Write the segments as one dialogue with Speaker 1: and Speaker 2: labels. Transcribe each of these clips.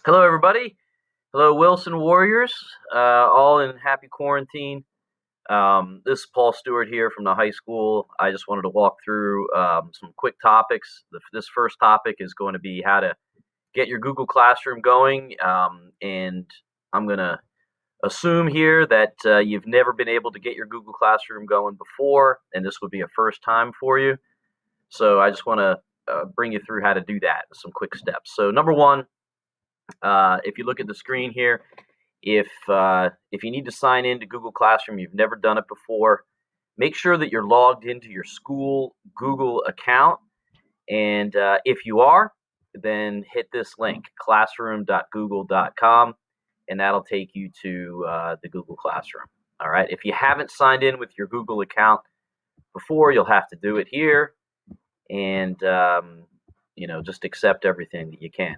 Speaker 1: Hello, everybody. Hello, Wilson Warriors, all in happy quarantine. This is Paul Stewart here from the high school. I just wanted to walk through some quick topics. This first topic is going to be how to get your Google Classroom going. And I'm going to assume here that you've never been able to get your Google Classroom going before, and this would be a first time for you. So I just want to bring you through how to do that, some quick steps. So number one, if you look at the screen here, if you need to sign into Google Classroom, you've never done it before, make sure that you're logged into your school Google account. And if you are, then hit this link, classroom.google.com, and that'll take you to the Google Classroom. All right. If you haven't signed in with your Google account before, you'll have to do it here, and just accept everything that you can.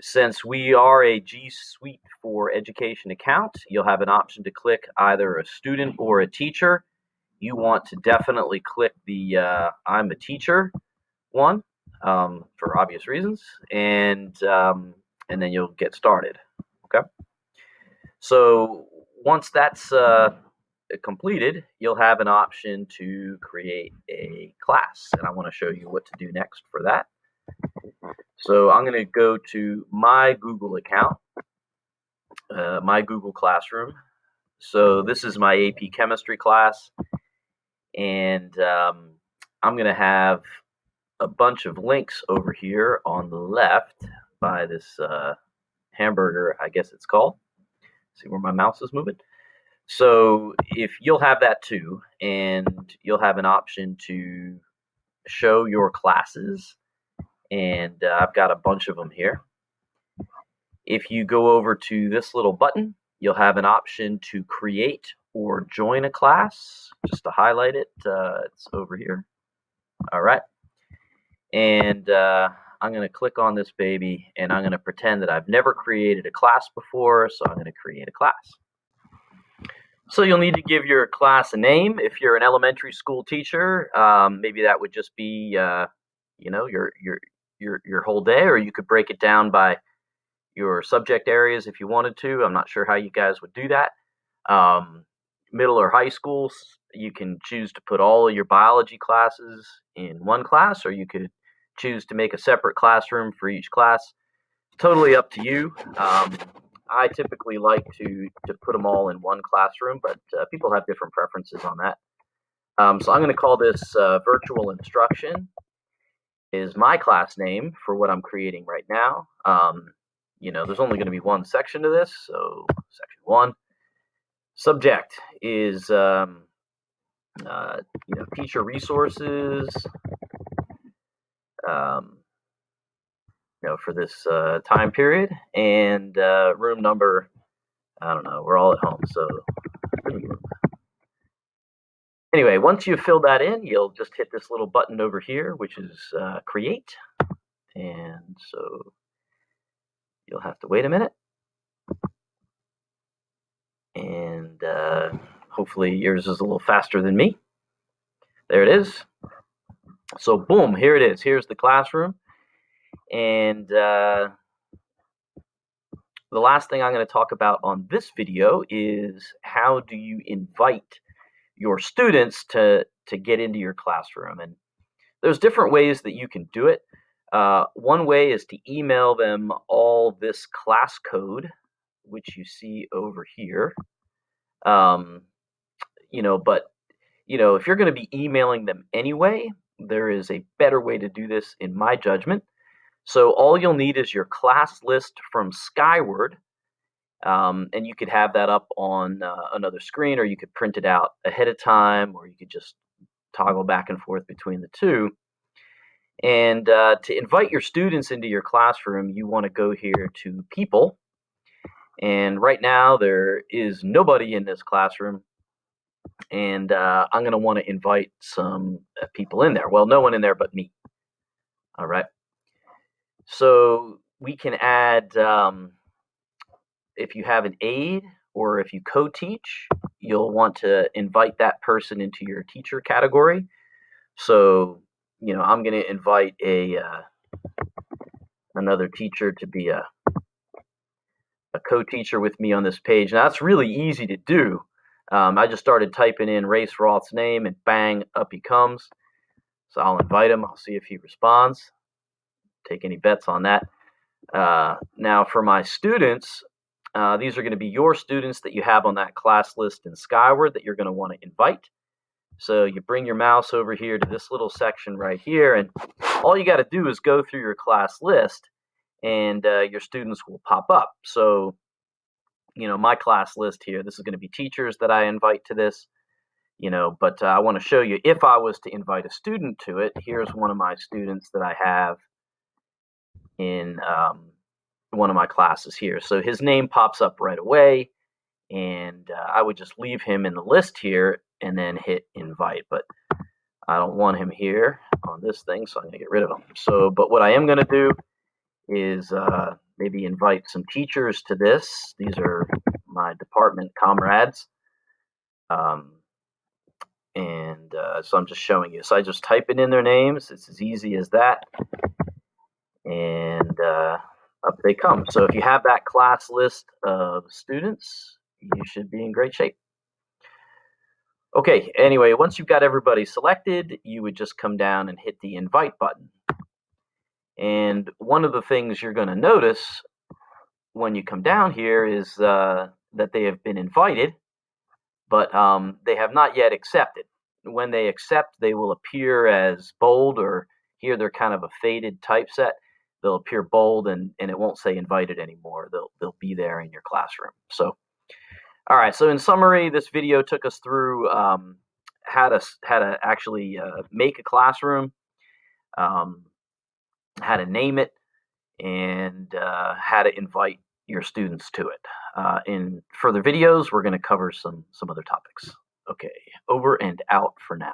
Speaker 1: Since we are a G Suite for Education account, you'll have an option to click either a student or a teacher. You want to definitely click the I'm a teacher one for obvious reasons, and then you'll get started. Okay. So once that's completed, you'll have an option to create a class, and I want to show you what to do next for that. So I'm going to go to my Google account, my Google Classroom. So this is my AP Chemistry class, and I'm going to have a bunch of links over here on the left by this hamburger, I guess it's called. See where my mouse is moving? So if you'll have that too, and you'll have an option to show your classes, and I've got a bunch of them here. If you go over to this little button, you'll have an option to create or join a class. Just to highlight it, it's over here. All right. And I'm going to click on this baby, and I'm going to pretend that I've never created a class before, so I'm going to create a class. So you'll need to give your class a name. If you're an elementary school teacher, maybe that would just be, your whole day, or you could break it down by your subject areas if you wanted to. I'm not sure how you guys would do that. Middle or high schools, you can choose to put all of your biology classes in one class, or you could choose to make a separate classroom for each class. Totally up to you. I typically like to put them all in one classroom, but people have different preferences on that. So I'm going to call this virtual instruction is my class name for what I'm creating right now. There's only going to be one section to this, so section 1. Subject is teacher resources. For this time period, and room number. I don't know. We're all at home, so anyway, once you fill that in, you'll just hit this little button over here, which is create. And so you'll have to wait a minute. And hopefully yours is a little faster than me. There it is. So boom, here it is. Here's the classroom. And the last thing I'm going to talk about on this video is how do you invite your students to get into your classroom. And there's different ways that you can do it. One way is to email them all this class code, which you see over here. But if you're going to be emailing them anyway, there is a better way to do this in my judgment. So all you'll need is your class list from Skyward, and you could have that up on another screen, or you could print it out ahead of time, or you could just toggle back and forth between the two. And to invite your students into your classroom, you want to go here to People. And right now there is nobody in this classroom, and I'm going to want to invite some people in there. Well, no one in there but me. All right. So we can add, if you have an aide or if you co-teach, you'll want to invite that person into your teacher category. So, I'm going to invite another teacher to be a a co-teacher with me on this page. Now, that's really easy to do. I just started typing in Race Roth's name, and bang, up he comes. So I'll invite him. I'll see if he responds. Take any bets on that. Now, for my students, these are going to be your students that you have on that class list in Skyward that you're going to want to invite. So you bring your mouse over here to this little section right here, and all you got to do is go through your class list, and your students will pop up. So, my class list here, this is going to be teachers that I invite to this, but I want to show you if I was to invite a student to it. Here's one of my students that I have in one of my classes here. So his name pops up right away, and I would just leave him in the list here and then hit invite. But I don't want him here on this thing, so I'm going to get rid of him. So, but what I am going to do is maybe invite some teachers to this. These are my department comrades. So I'm just showing you. So I just type it in their names. It's as easy as that. And up they come. So if you have that class list of students, you should be in great shape. Okay, anyway, once you've got everybody selected, you would just come down and hit the invite button. And one of the things you're going to notice when you come down here is that they have been invited, but they have not yet accepted. When they accept, they will appear as bold, or here they're kind of a faded typeset. They'll appear bold, and it won't say invited anymore. They'll be there in your classroom. So, all right. So in summary, this video took us through how to actually make a classroom, how to name it, and how to invite your students to it. In further videos, we're going to cover some other topics. Okay, over and out for now.